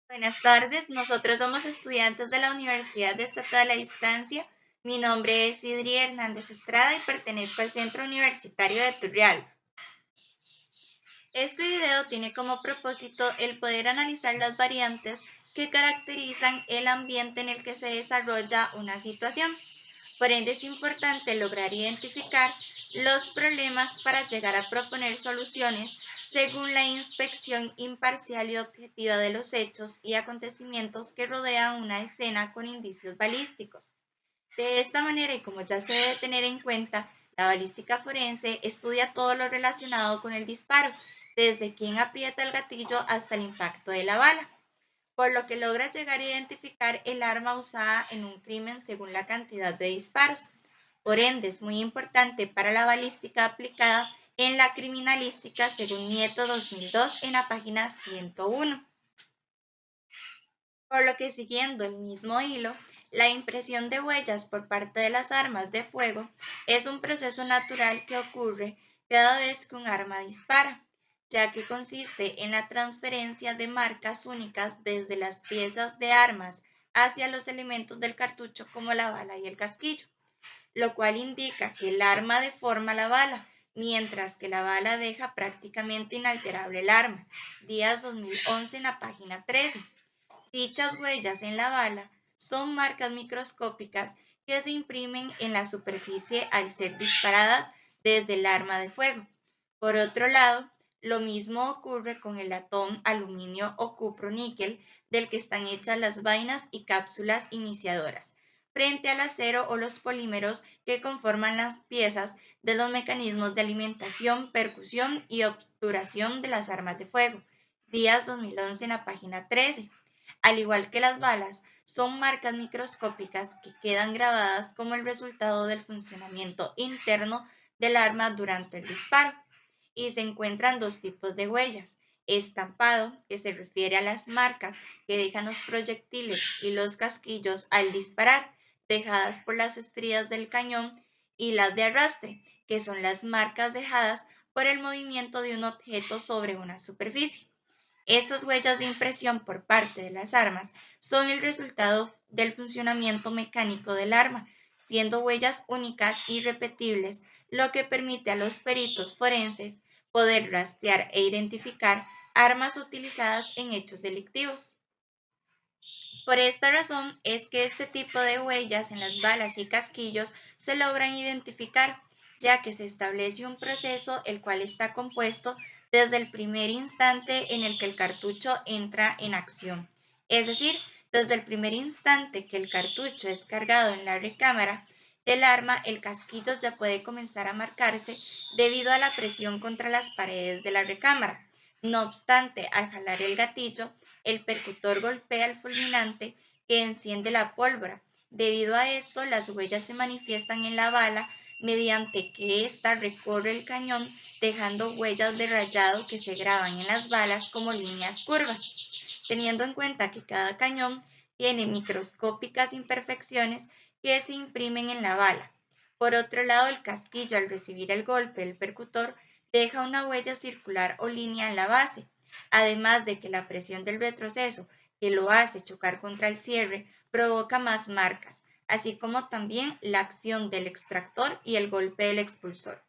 Buenas tardes, nosotros somos estudiantes de la Universidad Estatal a Distancia. Mi nombre es Idri Hernández Estrada y pertenezco al Centro Universitario de Turrialba. Este video tiene como propósito el poder analizar las variantes que caracterizan el ambiente en el que se desarrolla una situación. Por ende, es importante lograr identificar los problemas para llegar a proponer soluciones según la inspección imparcial y objetiva de los hechos y acontecimientos que rodean una escena con indicios balísticos. De esta manera, y como ya se debe tener en cuenta, la balística forense estudia todo lo relacionado con el disparo, desde quién aprieta el gatillo hasta el impacto de la bala, por lo que logra llegar a identificar el arma usada en un crimen según la cantidad de disparos. Por ende, es muy importante para la balística aplicada en la criminalística según Nieto 2002 en la página 101. Por lo que, siguiendo el mismo hilo, la impresión de huellas por parte de las armas de fuego es un proceso natural que ocurre cada vez que un arma dispara, ya que consiste en la transferencia de marcas únicas desde las piezas de armas hacia los elementos del cartucho como la bala y el casquillo, lo cual indica que el arma deforma la bala, mientras que la bala deja prácticamente inalterable el arma. Díaz 2011 en la página 13. Dichas huellas en la bala son marcas microscópicas que se imprimen en la superficie al ser disparadas desde el arma de fuego. Por otro lado, lo mismo ocurre con el latón, aluminio o cupro-níquel del que están hechas las vainas y cápsulas iniciadoras, frente al acero o los polímeros que conforman las piezas de los mecanismos de alimentación, percusión y obturación de las armas de fuego. Díaz 2011 en la página 13. Al igual que las balas, son marcas microscópicas que quedan grabadas como el resultado del funcionamiento interno del arma durante el disparo. Y se encuentran dos tipos de huellas: estampado, que se refiere a las marcas que dejan los proyectiles y los casquillos al disparar, dejadas por las estrías del cañón, y las de arrastre, que son las marcas dejadas por el movimiento de un objeto sobre una superficie. Estas huellas de impresión por parte de las armas son el resultado del funcionamiento mecánico del arma, siendo huellas únicas y repetibles, lo que permite a los peritos forenses poder rastrear e identificar armas utilizadas en hechos delictivos. Por esta razón es que este tipo de huellas en las balas y casquillos se logran identificar, ya que se establece un proceso el cual está compuesto desde el primer instante en el que el cartucho entra en acción, es decir, desde el primer instante que el cartucho es cargado en la recámara del arma, el casquillo ya puede comenzar a marcarse debido a la presión contra las paredes de la recámara. No obstante, al jalar el gatillo, el percutor golpea el fulminante que enciende la pólvora. Debido a esto, las huellas se manifiestan en la bala mediante que ésta recorre el cañón, dejando huellas de rayado que se graban en las balas como líneas curvas, teniendo en cuenta que cada cañón tiene microscópicas imperfecciones que se imprimen en la bala. Por otro lado, el casquillo, al recibir el golpe del percutor, deja una huella circular o línea en la base, además de que la presión del retroceso que lo hace chocar contra el cierre provoca más marcas, así como también la acción del extractor y el golpe del expulsor.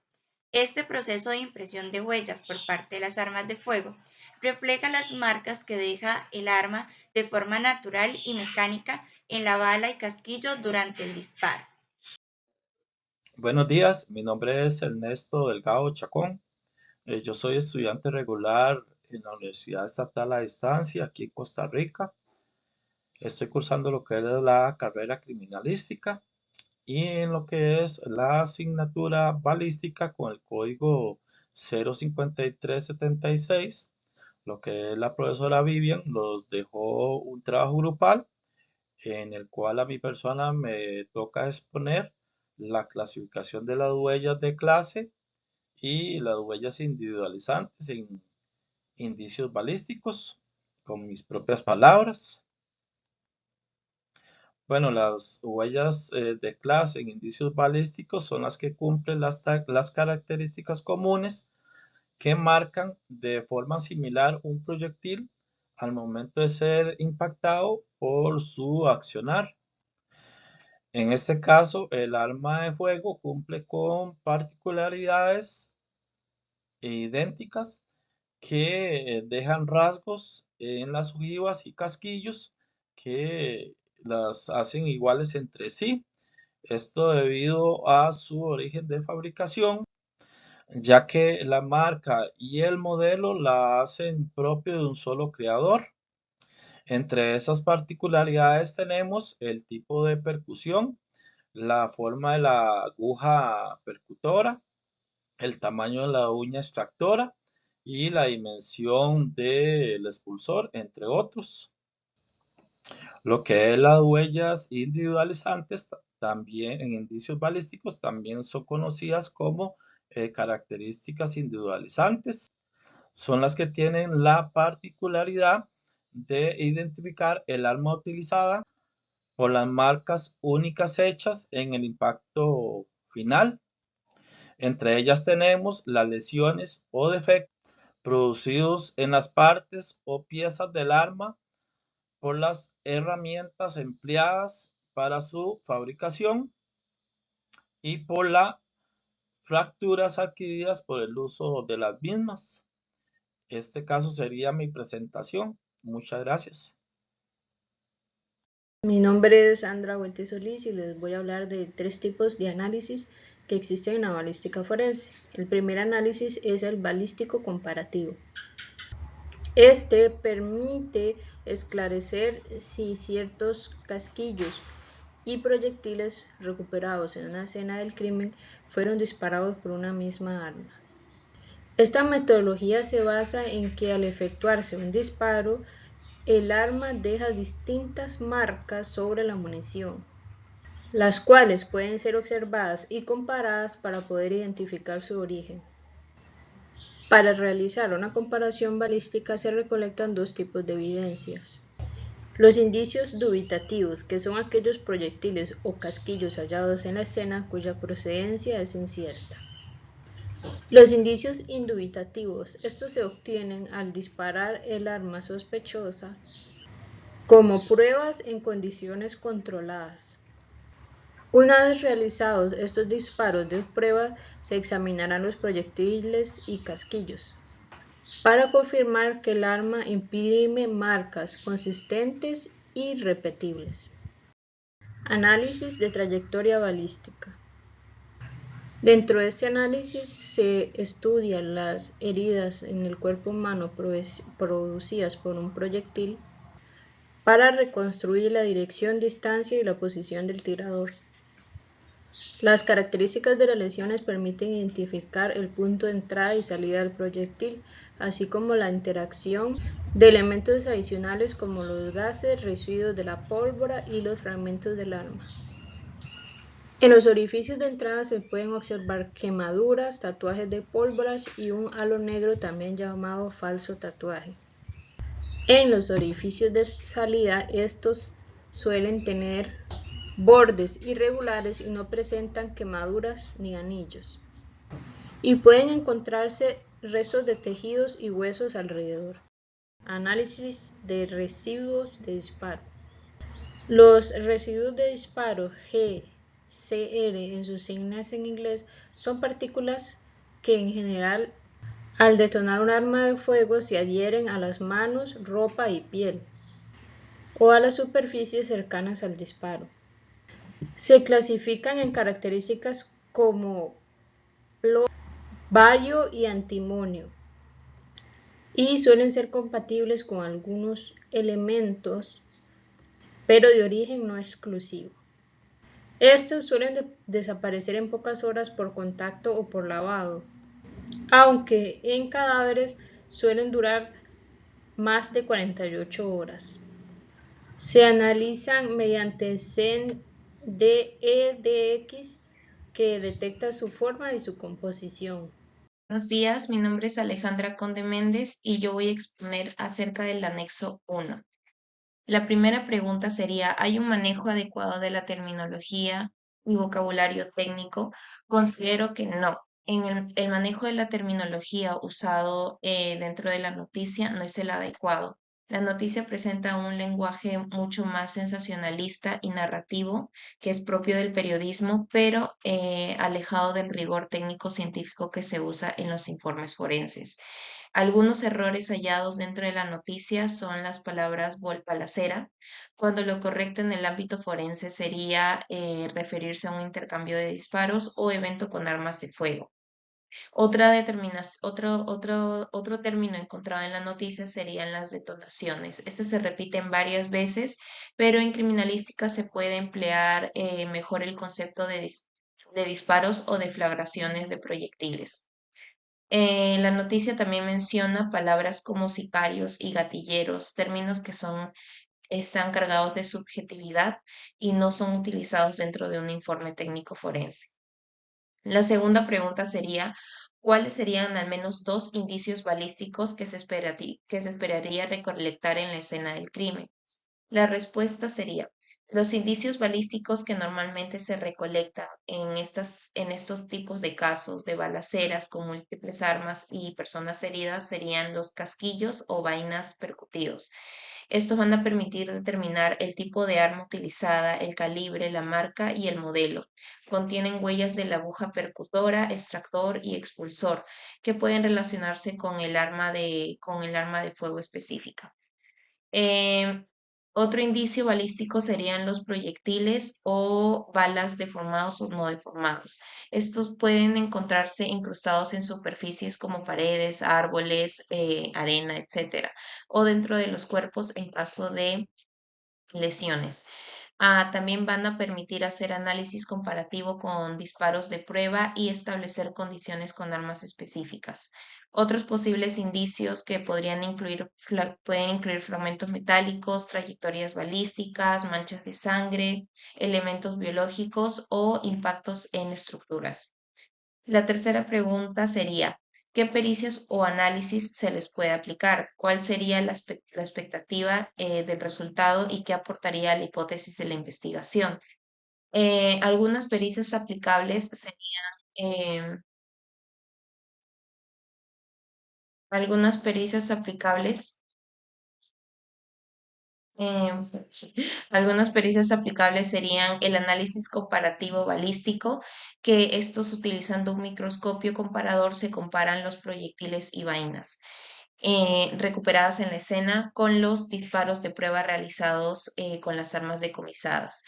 Este proceso de impresión de huellas por parte de las armas de fuego refleja las marcas que deja el arma de forma natural y mecánica en la bala y casquillo durante el disparo. Buenos días, mi nombre es Ernesto Delgado Chacón. Yo soy estudiante regular en la Universidad Estatal a Distancia aquí en Costa Rica. Estoy cursando lo que es la carrera criminalística y en lo que es la asignatura balística con el código 05376. Lo que es la profesora Vivian nos dejó un trabajo grupal en el cual a mi persona me toca exponer la clasificación de las huellas de clase y las huellas individualizantes en indicios balísticos, con mis propias palabras. Bueno, las huellas de clase en indicios balísticos son las que cumplen las características comunes que marcan de forma similar un proyectil al momento de ser impactado por su accionar. En este caso, el arma de fuego cumple con particularidades idénticas que dejan rasgos en las ojivas y casquillos que las hacen iguales entre sí. Esto debido a su origen de fabricación, ya que la marca y el modelo la hacen propio de un solo creador. Entre esas particularidades tenemos el tipo de percusión, la forma de la aguja percutora, el tamaño de la uña extractora y la dimensión del expulsor, entre otros. Lo que es las huellas individualizantes, también en indicios balísticos, también son conocidas como características individualizantes. Son las que tienen la particularidad de identificar el arma utilizada por las marcas únicas hechas en el impacto final. Entre ellas tenemos las lesiones o defectos producidos en las partes o piezas del arma por las herramientas empleadas para su fabricación y por las fracturas adquiridas por el uso de las mismas. Este caso sería mi presentación. Muchas gracias. Mi nombre es Sandra Huete Solís y les voy a hablar de 3 tipos de análisis que existen en la balística forense. El primer análisis es el balístico comparativo. Este permite esclarecer si ciertos casquillos y proyectiles recuperados en una escena del crimen fueron disparados por una misma arma. Esta metodología se basa en que al efectuarse un disparo, el arma deja distintas marcas sobre la munición, las cuales pueden ser observadas y comparadas para poder identificar su origen. Para realizar una comparación balística se recolectan 2 tipos de evidencias. Los indicios dubitativos, que son aquellos proyectiles o casquillos hallados en la escena cuya procedencia es incierta. Los indicios indubitativos, estos se obtienen al disparar el arma sospechosa como pruebas en condiciones controladas. Una vez realizados estos disparos de prueba, se examinarán los proyectiles y casquillos para confirmar que el arma imprime marcas consistentes y repetibles. Análisis de trayectoria balística. Dentro de este análisis se estudian las heridas en el cuerpo humano producidas por un proyectil para reconstruir la dirección, distancia y la posición del tirador. Las características de las lesiones permiten identificar el punto de entrada y salida del proyectil, así como la interacción de elementos adicionales como los gases, residuos de la pólvora y los fragmentos del arma. En los orificios de entrada se pueden observar quemaduras, tatuajes de pólvoras y un halo negro también llamado falso tatuaje. En los orificios de salida estos suelen tener bordes irregulares y no presentan quemaduras ni anillos. Y pueden encontrarse restos de tejidos y huesos alrededor. Análisis de residuos de disparo. Los residuos de disparo GCR en sus siglas en inglés son partículas que en general al detonar un arma de fuego se adhieren a las manos, ropa y piel o a las superficies cercanas al disparo. Se clasifican en características como plomo, bario y antimonio y suelen ser compatibles con algunos elementos, pero de origen no exclusivo. Estos suelen desaparecer en pocas horas por contacto o por lavado, aunque en cadáveres suelen durar más de 48 horas. Se analizan mediante CEN-DEDX que detecta su forma y su composición. Buenos días, mi nombre es Alejandra Conde Méndez y yo voy a exponer acerca del anexo 1. La primera pregunta sería, ¿hay un manejo adecuado de la terminología y vocabulario técnico? Considero que no. El manejo de la terminología usado dentro de la noticia no es el adecuado. La noticia presenta un lenguaje mucho más sensacionalista y narrativo, que es propio del periodismo, pero alejado del rigor técnico-científico que se usa en los informes forenses. Algunos errores hallados dentro de la noticia son las palabras balacera, cuando lo correcto en el ámbito forense sería referirse a un intercambio de disparos o evento con armas de fuego. Otro término encontrado en la noticia serían las detonaciones. Estas se repiten varias veces, pero en criminalística se puede emplear mejor el concepto de disparos o deflagraciones de proyectiles. La noticia también menciona palabras como sicarios y gatilleros, términos que están cargados de subjetividad y no son utilizados dentro de un informe técnico forense. La segunda pregunta sería, ¿cuáles serían al menos 2 indicios balísticos que se esperaría recolectar en la escena del crimen? La respuesta sería, los indicios balísticos que normalmente se recolectan en estos tipos de casos de balaceras con múltiples armas y personas heridas serían los casquillos o vainas percutidos. Estos van a permitir determinar el tipo de arma utilizada, el calibre, la marca y el modelo. Contienen huellas de la aguja percutora, extractor y expulsor, que pueden relacionarse con el arma de fuego específica. Eh, Otro indicio balístico serían los proyectiles o balas deformados o no deformados. Estos pueden encontrarse incrustados en superficies como paredes, árboles, arena, etcétera, o dentro de los cuerpos en caso de lesiones. También van a permitir hacer análisis comparativo con disparos de prueba y establecer condiciones con armas específicas. Otros posibles indicios que pueden incluir fragmentos metálicos, trayectorias balísticas, manchas de sangre, elementos biológicos o impactos en estructuras. La tercera pregunta sería, ¿qué pericias o análisis se les puede aplicar? ¿Cuál sería la expectativa del resultado y qué aportaría a la hipótesis de la investigación? Algunas pericias aplicables serían, algunas pericias aplicables Eh, Algunas pericias aplicables serían el análisis comparativo balístico, que estos utilizando un microscopio comparador se comparan los proyectiles y vainas recuperadas en la escena con los disparos de prueba realizados con las armas decomisadas.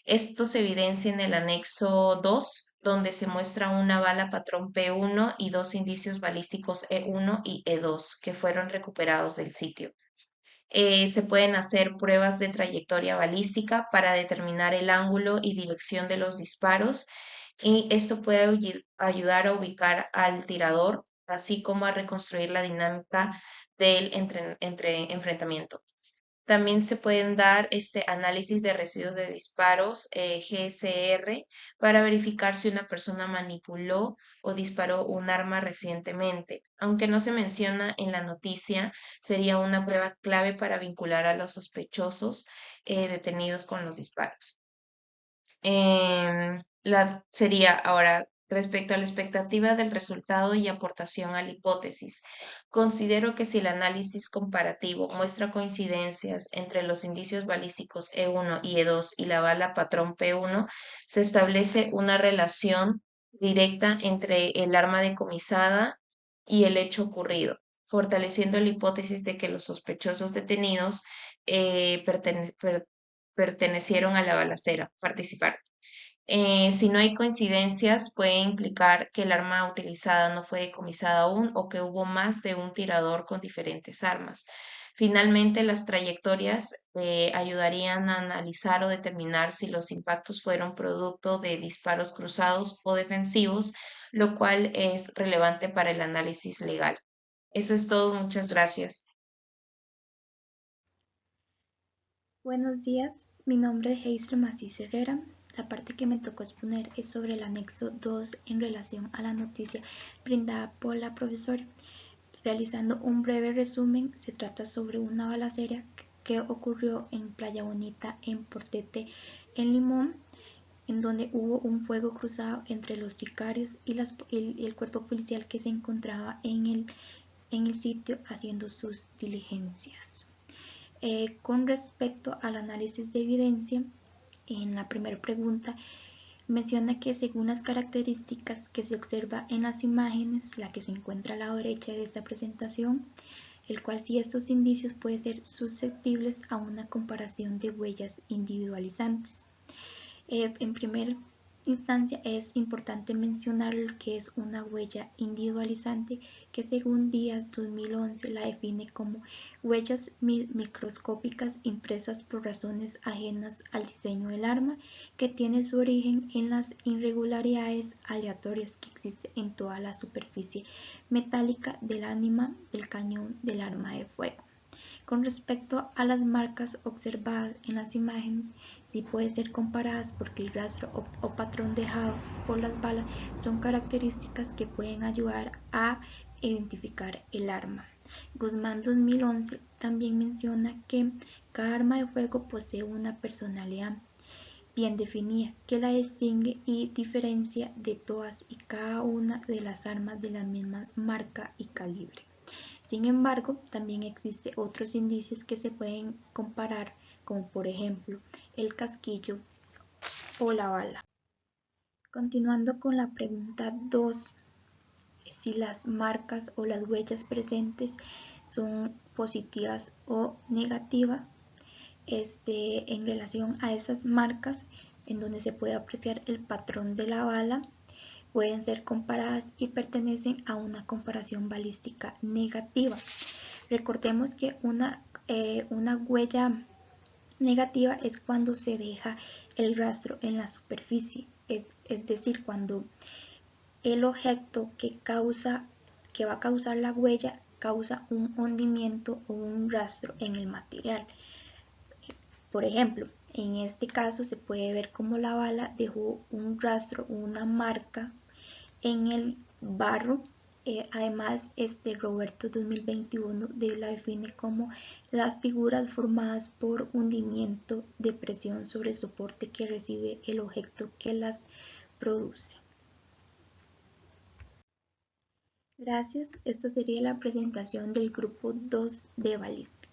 Esto se evidencia en el anexo 2, donde se muestra una bala patrón P1 y 2 indicios balísticos E1 y E2 que fueron recuperados del sitio. Se pueden hacer pruebas de trayectoria balística para determinar el ángulo y dirección de los disparos y esto puede ayudar a ubicar al tirador, así como a reconstruir la dinámica del enfrentamiento. También se pueden dar análisis de residuos de disparos, GSR, para verificar si una persona manipuló o disparó un arma recientemente. Aunque no se menciona en la noticia, sería una prueba clave para vincular a los sospechosos detenidos con los disparos. Sería ahora respecto a la expectativa del resultado y aportación a la hipótesis. Considero que si el análisis comparativo muestra coincidencias entre los indicios balísticos E1 y E2 y la bala patrón P1, se establece una relación directa entre el arma decomisada y el hecho ocurrido, fortaleciendo la hipótesis de que los sospechosos detenidos pertenecieron a la balacera, participar. Si no hay coincidencias, puede implicar que el arma utilizada no fue decomisada aún o que hubo más de un tirador con diferentes armas. Finalmente, las trayectorias ayudarían a analizar o determinar si los impactos fueron producto de disparos cruzados o defensivos, lo cual es relevante para el análisis legal. Eso es todo, muchas gracias. Buenos días, mi nombre es Heisler Macís Herrera. La parte que me tocó exponer es sobre el anexo 2 en relación a la noticia brindada por la profesora. Realizando un breve resumen, se trata sobre una balacera que ocurrió en Playa Bonita, en Portete, en Limón, en donde hubo un fuego cruzado entre los sicarios y el cuerpo policial que se encontraba en el sitio haciendo sus diligencias. Con respecto al análisis de evidencia, en la primera pregunta menciona que según las características que se observa en las imágenes, la que se encuentra a la derecha de esta presentación, el cual si estos indicios pueden ser susceptibles a una comparación de huellas individualizantes. En primera instancia es importante mencionar lo que es una huella individualizante, que según Díaz 2011 la define como huellas microscópicas impresas por razones ajenas al diseño del arma, que tiene su origen en las irregularidades aleatorias que existen en toda la superficie metálica del ánima del cañón del arma de fuego. Con respecto a las marcas observadas en las imágenes, sí pueden ser comparadas porque el rastro o patrón dejado por las balas son características que pueden ayudar a identificar el arma. Guzmán 2011 también menciona que cada arma de fuego posee una personalidad bien definida que la distingue y diferencia de todas y cada una de las armas de la misma marca y calibre. Sin embargo, también existen otros indicios que se pueden comparar, como por ejemplo el casquillo o la bala. Continuando con la pregunta 2, si las marcas o las huellas presentes son positivas o negativas, en relación a esas marcas en donde se puede apreciar el patrón de la bala, pueden ser comparadas y pertenecen a una comparación balística negativa. Recordemos que una huella negativa es cuando se deja el rastro en la superficie, es decir, cuando el objeto que va a causar la huella causa un hundimiento o un rastro en el material. Por ejemplo, en este caso se puede ver cómo la bala dejó un rastro, una marca en el barro. Además, Roberto 2021 la define como las figuras formadas por hundimiento de presión sobre el soporte que recibe el objeto que las produce. Gracias, esta sería la presentación del grupo 2 de balística.